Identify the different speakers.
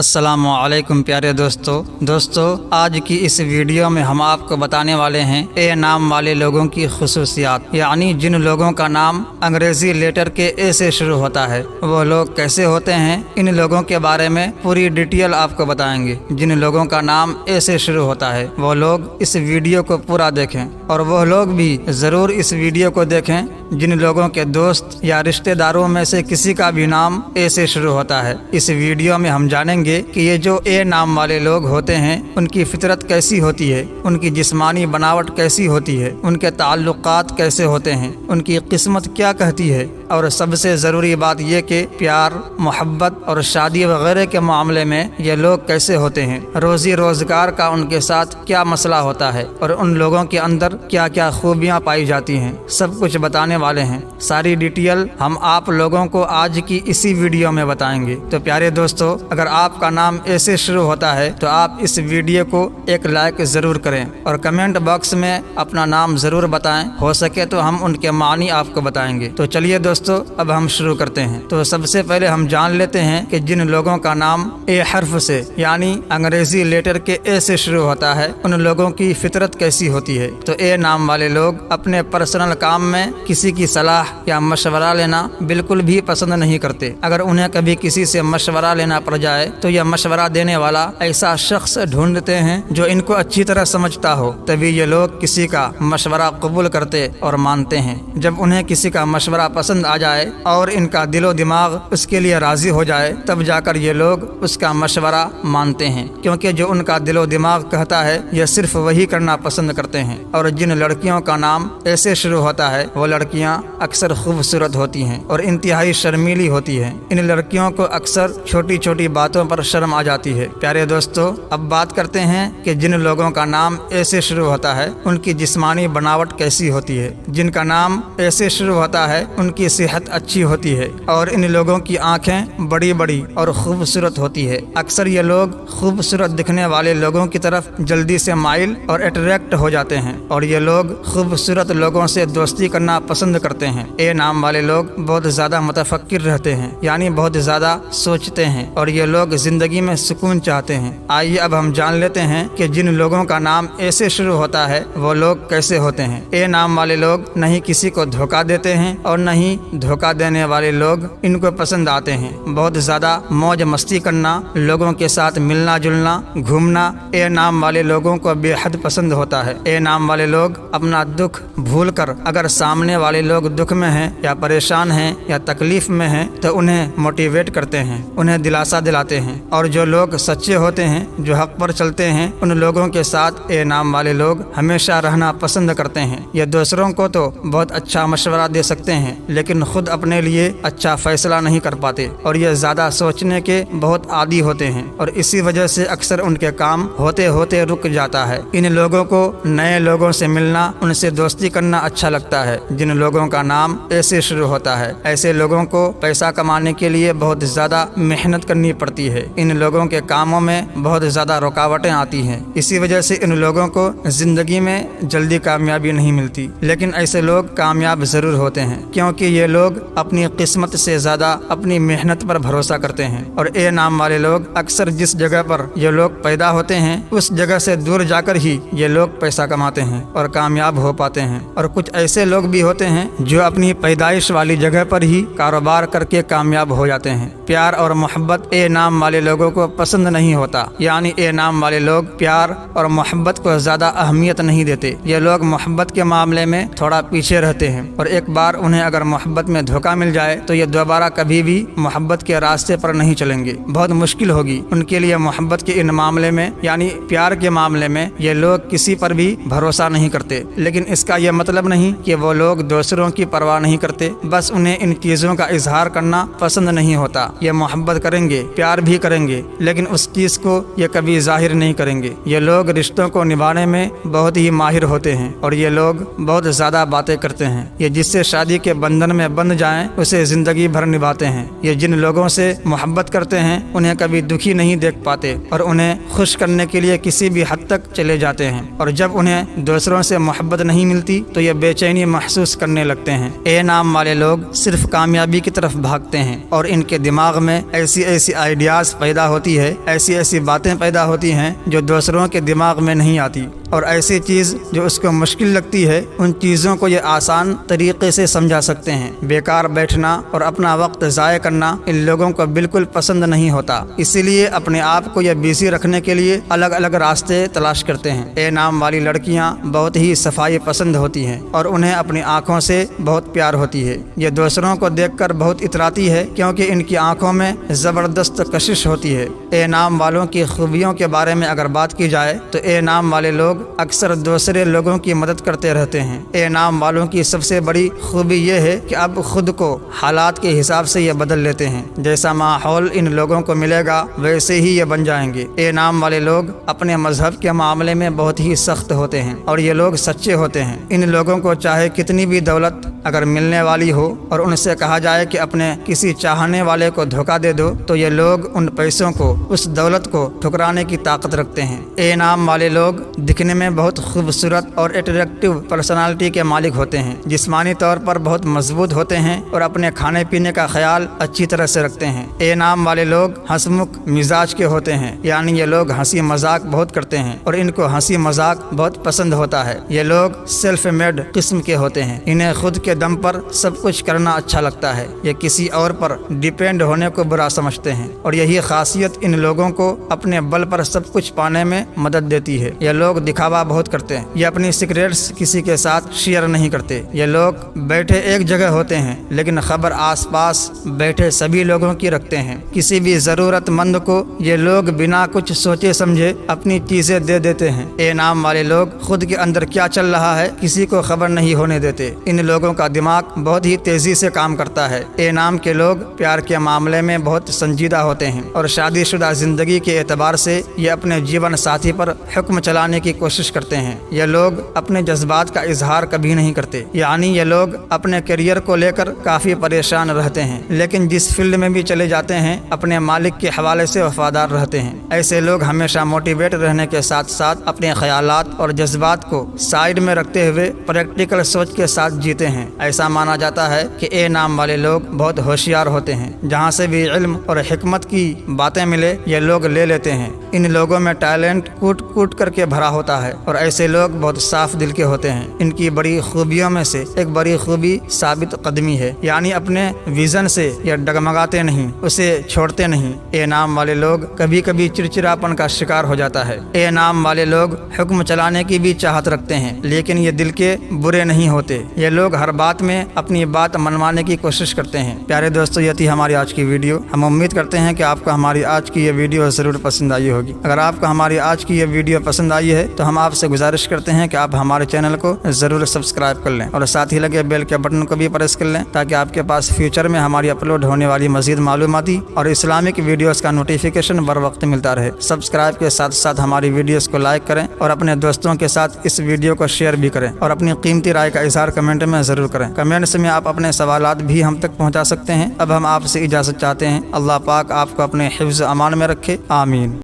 Speaker 1: السلام علیکم پیارے دوستو آج کی اس ویڈیو میں ہم آپ کو بتانے والے ہیں اے نام والے لوگوں کی خصوصیات، یعنی جن لوگوں کا نام انگریزی لیٹر کے اے سے شروع ہوتا ہے وہ لوگ کیسے ہوتے ہیں۔ ان لوگوں کے بارے میں پوری ڈیٹیل آپ کو بتائیں گے۔ جن لوگوں کا نام اے سے شروع ہوتا ہے وہ لوگ اس ویڈیو کو پورا دیکھیں، اور وہ لوگ بھی ضرور اس ویڈیو کو دیکھیں جن لوگوں کے دوست یا رشتہ داروں میں سے کسی کا بھی نام اے سے شروع ہوتا ہے۔ اس ویڈیو میں ہم جانیں گے کہ یہ جو اے نام والے لوگ ہوتے ہیں ان کی فطرت کیسی ہوتی ہے، ان کی جسمانی بناوٹ کیسی ہوتی ہے، ان کے تعلقات کیسے ہوتے ہیں، ان کی قسمت کیا کہتی ہے، اور سب سے ضروری بات یہ کہ پیار، محبت اور شادی وغیرہ کے معاملے میں یہ لوگ کیسے ہوتے ہیں، روزی روزگار کا ان کے ساتھ کیا مسئلہ ہوتا ہے، اور ان لوگوں کے اندر کیا کیا خوبیاں پائی جاتی ہیں، سب کچھ بتانے والے ہیں۔ ساری ڈیٹیل ہم آپ لوگوں کو آج کی اسی ویڈیو میں بتائیں گے۔ تو پیارے دوستو، اگر آپ کا نام ایسے شروع ہوتا ہے تو آپ اس ویڈیو کو ایک لائک ضرور کریں اور کمنٹ باکس میں اپنا نام ضرور بتائیں، ہو سکے تو ہم ان کے معنی آپ کو بتائیں گے۔ تو چلیے دوستو، اب ہم شروع کرتے ہیں۔ تو سب سے پہلے ہم جان لیتے ہیں کہ جن لوگوں کا نام اے حرف سے یعنی انگریزی لیٹر کے اے سے شروع ہوتا ہے ان لوگوں کی فطرت کیسی ہوتی ہے۔ تو اے نام والے لوگ اپنے پرسنل کام میں کسی کی صلاح یا مشورہ لینا بالکل بھی پسند نہیں کرتے۔ اگر انہیں کبھی کسی سے مشورہ لینا پڑ جائے تو یہ مشورہ دینے والا ایسا شخص ڈھونڈتے ہیں جو ان کو اچھی طرح سمجھتا ہو، تبھی یہ لوگ کسی کا مشورہ قبول کرتے اور مانتے ہیں۔ جب انہیں کسی کا مشورہ پسند آ جائے اور ان کا دل و دماغ اس کے لیے راضی ہو جائے تب جا کر یہ لوگ اس کا مشورہ مانتے ہیں، کیونکہ جو ان کا دل و دماغ کہتا ہے یہ صرف وہی کرنا پسند کرتے ہیں۔ اور جن لڑکیوں کا نام ایسے شروع ہوتا ہے وہ لڑکیاں اکثر خوبصورت ہوتی ہیں اور انتہائی شرمیلی ہوتی ہیں۔ ان لڑکیوں کو اکثر چھوٹی چھوٹی باتوں پر شرم آ جاتی ہے۔ پیارے دوستو، اب بات کرتے ہیں کہ جن لوگوں کا نام اے سے شروع ہوتا ہے ان کی جسمانی بناوٹ کیسی ہوتی ہے۔ جن کا نام اے سے شروع ہوتا ہے ان کی صحت اچھی ہوتی ہے اور ان لوگوں کی آنکھیں بڑی بڑی اور خوبصورت ہوتی ہے۔ اکثر یہ لوگ خوبصورت دکھنے والے لوگوں کی طرف جلدی سے مائل اور اٹریکٹ ہو جاتے ہیں، اور یہ لوگ خوبصورت لوگوں سے دوستی کرنا پسند کرتے ہیں۔ اے نام والے لوگ بہت زیادہ متفکر رہتے ہیں، یعنی بہت زیادہ سوچتے ہیں، اور یہ لوگ زندگی میں سکون چاہتے ہیں۔ آئیے اب ہم جان لیتے ہیں کہ جن لوگوں کا نام اے سے شروع ہوتا ہے وہ لوگ کیسے ہوتے ہیں۔ اے نام والے لوگ نہ ہی کسی کو دھوکہ دیتے ہیں اور نہ ہی دھوکہ دینے والے لوگ ان کو پسند آتے ہیں۔ بہت زیادہ موج مستی کرنا، لوگوں کے ساتھ ملنا جلنا، گھومنا اے نام والے لوگوں کو بے حد پسند ہوتا ہے۔ اے نام والے لوگ اپنا دکھ بھول کر اگر سامنے والے لوگ دکھ میں ہیں یا پریشان ہیں یا تکلیف میں ہیں تو انہیں موٹیویٹ کرتے ہیں، انہیں دلاسا دلاتے ہیں، اور جو لوگ سچے ہوتے ہیں، جو حق پر چلتے ہیں، ان لوگوں کے ساتھ اے نام والے لوگ ہمیشہ رہنا پسند کرتے ہیں۔ یہ دوسروں کو تو بہت اچھا مشورہ دے سکتے ہیں لیکن خود اپنے لیے اچھا فیصلہ نہیں کر پاتے، اور یہ زیادہ سوچنے کے بہت عادی ہوتے ہیں، اور اسی وجہ سے اکثر ان کے کام ہوتے ہوتے رک جاتا ہے۔ ان لوگوں کو نئے لوگوں سے ملنا، ان سے دوستی کرنا اچھا لگتا ہے۔ جن لوگوں کا نام اے سے شروع ہوتا ہے ایسے لوگوں کو پیسہ کمانے کے لیے بہت زیادہ محنت کرنی پڑتی ہے۔ ان لوگوں کے کاموں میں بہت زیادہ رکاوٹیں آتی ہیں، اسی وجہ سے ان لوگوں کو زندگی میں جلدی کامیابی نہیں ملتی، لیکن ایسے لوگ کامیاب ضرور ہوتے ہیں کیونکہ یہ لوگ اپنی قسمت سے زیادہ اپنی محنت پر بھروسہ کرتے ہیں۔ اور اے نام والے لوگ اکثر جس جگہ پر یہ لوگ پیدا ہوتے ہیں اس جگہ سے دور جا کر ہی یہ لوگ پیسہ کماتے ہیں اور کامیاب ہو پاتے ہیں، اور کچھ ایسے لوگ بھی ہوتے ہیں جو اپنی پیدائش والی جگہ پر ہی کاروبار کر کے کامیاب ہو جاتے ہیں۔ پیار اور محبت اے نام والے لوگوں کو پسند نہیں ہوتا، یعنی اے نام والے لوگ پیار اور محبت کو زیادہ اہمیت نہیں دیتے۔ یہ لوگ محبت کے معاملے میں تھوڑا پیچھے رہتے ہیں، اور ایک بار انہیں اگر محبت میں دھوکہ مل جائے تو یہ دوبارہ کبھی بھی محبت کے راستے پر نہیں چلیں گے، بہت مشکل ہوگی ان کے لیے محبت کے ان معاملے میں، یعنی پیار کے معاملے میں یہ لوگ کسی پر بھی بھروسہ نہیں کرتے۔ لیکن اس کا یہ مطلب نہیں کہ وہ لوگ دوسروں کی پرواہ نہیں کرتے، بس انہیں ان چیزوں کا اظہار کرنا پسند نہیں ہوتا۔ یہ محبت کریں گے، پیار بھی کریں گے، لیکن اس چیز کو یہ کبھی ظاہر نہیں کریں گے۔ یہ لوگ رشتوں کو نبھانے میں بہت ہی ماہر ہوتے ہیں، اور یہ لوگ بہت زیادہ باتیں کرتے ہیں۔ یہ جس سے شادی کے بندھن میں بندھ جائیں اسے زندگی بھر نبھاتے ہیں۔ یہ جن لوگوں سے محبت کرتے ہیں انہیں کبھی دکھی نہیں دیکھ پاتے، اور انہیں خوش کرنے کے لیے کسی بھی حد تک چلے جاتے ہیں، اور جب انہیں دوسروں سے محبت نہیں ملتی تو یہ بے چینی محسوس کرنے کرنے لگتے ہیں۔ اے نام والے لوگ صرف کامیابی کی طرف بھاگتے ہیں اور ان کے دماغ میں ایسی ایسی آئیڈیاز پیدا ہوتی ہے، ایسی ایسی باتیں پیدا ہوتی ہیں جو دوسروں کے دماغ میں نہیں آتی، اور ایسی چیز جو اس کو مشکل لگتی ہے ان چیزوں کو یہ آسان طریقے سے سمجھا سکتے ہیں۔ بیکار بیٹھنا اور اپنا وقت ضائع کرنا ان لوگوں کو بالکل پسند نہیں ہوتا، اسی لیے اپنے آپ کو یہ بیزی رکھنے کے لیے الگ الگ راستے تلاش کرتے ہیں۔ اے نام والی لڑکیاں بہت ہی صفائی پسند ہوتی ہیں اور انہیں اپنی آنکھوں سے بہت پیار ہوتی ہے۔ یہ دوسروں کو دیکھ کر بہت اتراتی ہے کیونکہ ان کی آنکھوں میں زبردست کشش ہوتی ہے۔ اے نام والوں کی خوبیوں کے بارے میں اگر بات کی جائے تو اے نام والے لوگ اکثر دوسرے لوگوں کی مدد کرتے رہتے ہیں۔ اے نام والوں کی سب سے بڑی خوبی یہ ہے کہ اب خود کو حالات کے حساب سے یہ بدل لیتے ہیں، جیسا ماحول ان لوگوں کو ملے گا ویسے ہی یہ بن جائیں گے۔ اے نام والے لوگ اپنے مذہب کے معاملے میں بہت ہی سخت ہوتے ہیں اور یہ لوگ سچے ہوتے ہیں۔ ان لوگوں کو چاہے کتنی بھی دولت اگر ملنے والی ہو اور ان سے کہا جائے کہ اپنے کسی چاہنے والے کو دھوکہ دے دو تو یہ لوگ ان پیسوں کو، اس دولت کو ٹھکرانے کی طاقت رکھتے ہیں۔ اے نام والے لوگ دکھنے میں بہت خوبصورت اور اٹریکٹیو پرسنالٹی کے مالک ہوتے ہیں، جسمانی طور پر بہت مضبوط ہوتے ہیں اور اپنے کھانے پینے کا خیال اچھی طرح سے رکھتے ہیں۔ اے نام والے لوگ ہنسمکھ مزاج کے ہوتے ہیں، یعنی یہ لوگ ہنسی مذاق بہت کرتے ہیں اور ان کو ہنسی مذاق بہت پسند ہوتا ہے۔ یہ لوگ سیلف میڈ قسم کے ہوتے ہیں، انہیں خود کے دم پر سب کچھ کرنا اچھا لگتا ہے، یہ کسی اور پر ڈیپینڈ ہونے کو برا سمجھتے ہیں، اور یہی خاصیت ان لوگوں کو اپنے بل پر سب کچھ پانے میں مدد دیتی ہے۔ یہ لوگ دکھاوا بہت کرتے ہیں، یہ اپنی سیکریٹس کسی کے ساتھ شیئر نہیں کرتے۔ یہ لوگ بیٹھے ایک جگہ ہوتے ہیں لیکن خبر آس پاس بیٹھے سبھی لوگوں کی رکھتے ہیں۔ کسی بھی ضرورت مند کو یہ لوگ بنا کچھ سوچے سمجھے اپنی چیزیں دے دیتے ہیں۔ اے نام والے لوگ خود کے اندر کیا چل رہا ہے کسی کو خبر نہیں ہونے دیتے۔ ان لوگوں کا دماغ بہت ہی تیزی سے کام کرتا ہے۔ اے نام کے لوگ پیار کے معاملے میں بہت سنجیدہ ہوتے ہیں اور شادی شدہ زندگی کے اعتبار سے یہ اپنے جیون ساتھی پر حکم چلانے کی کوشش کرتے ہیں۔ یہ لوگ اپنے جذبات کا اظہار کبھی نہیں کرتے، یعنی یہ لوگ اپنے کیریئر کو لے کر کافی پریشان رہتے ہیں، لیکن جس فیلڈ میں بھی چلے جاتے ہیں اپنے مالک کے حوالے سے وفادار رہتے ہیں۔ ایسے لوگ ہمیشہ موٹیویٹ رہنے کے ساتھ ساتھ اپنے خیالات اور جذبات کو سائیڈ میں رکھتے ہوئے پریکٹیکل سوچ کے ساتھ جیتے ہیں۔ ایسا مانا جاتا ہے کہ اے نام والے لوگ بہت ہوشیار ہوتے ہیں، جہاں سے بھی علم اور حکمت کی باتیں ملے یہ لوگ لے لیتے ہیں۔ ان لوگوں میں ٹیلنٹ کوٹ کوٹ کر کے بھرا ہوتا ہے اور ایسے لوگ بہت صاف دل کے ہوتے ہیں۔ ان کی بڑی خوبیوں میں سے ایک بڑی خوبی ثابت قدمی ہے، یعنی اپنے ویژن سے یہ ڈگمگاتے نہیں، اسے چھوڑتے نہیں۔ اے نام والے لوگ کبھی کبھی چڑچڑاپن کا شکار ہو جاتا ہے۔ اے نام والے لوگ حکم چلانے کی بھی چاہت رکھتے ہیں لیکن یہ دل کے برے نہیں ہوتے۔ یہ لوگ ہر بات میں اپنی بات منوانے کی کوشش کرتے ہیں۔ پیارے دوستو، یہ تھی ہماری آج کی ویڈیو۔ ہم امید کرتے ہیں کہ آپ کو ہماری آج کی یہ ویڈیو ضرور پسند آئی ہوگی۔ اگر آپ کو ہماری آج کی یہ ویڈیو پسند آئی ہے تو ہم آپ سے گزارش کرتے ہیں کہ آپ ہمارے چینل کو ضرور سبسکرائب کر لیں اور ساتھ ہی لگے بیل کے بٹن کو بھی پریس کر لیں تاکہ آپ کے پاس فیوچر میں ہماری اپلوڈ ہونے والی مزید معلوماتی اور اسلامک ویڈیوز کا نوٹیفیکیشن بر وقت ملتا رہے۔ سبسکرائب کے ساتھ ساتھ ہماری ویڈیوز کو لائک کریں اور اپنے دوستوں کے ساتھ اس ویڈیو کو شیئر بھی کریں اور اپنی قیمتی رائے کا اظہار کمنٹ میں ضرور کریں۔ کمنٹس میں آپ اپنے سوالات بھی ہم تک پہنچا سکتے ہیں۔ اب ہم آپ سے اجازت چاہتے ہیں۔ اللہ پاک آپ کو اپنے حفظ امان میں رکھے، آمین۔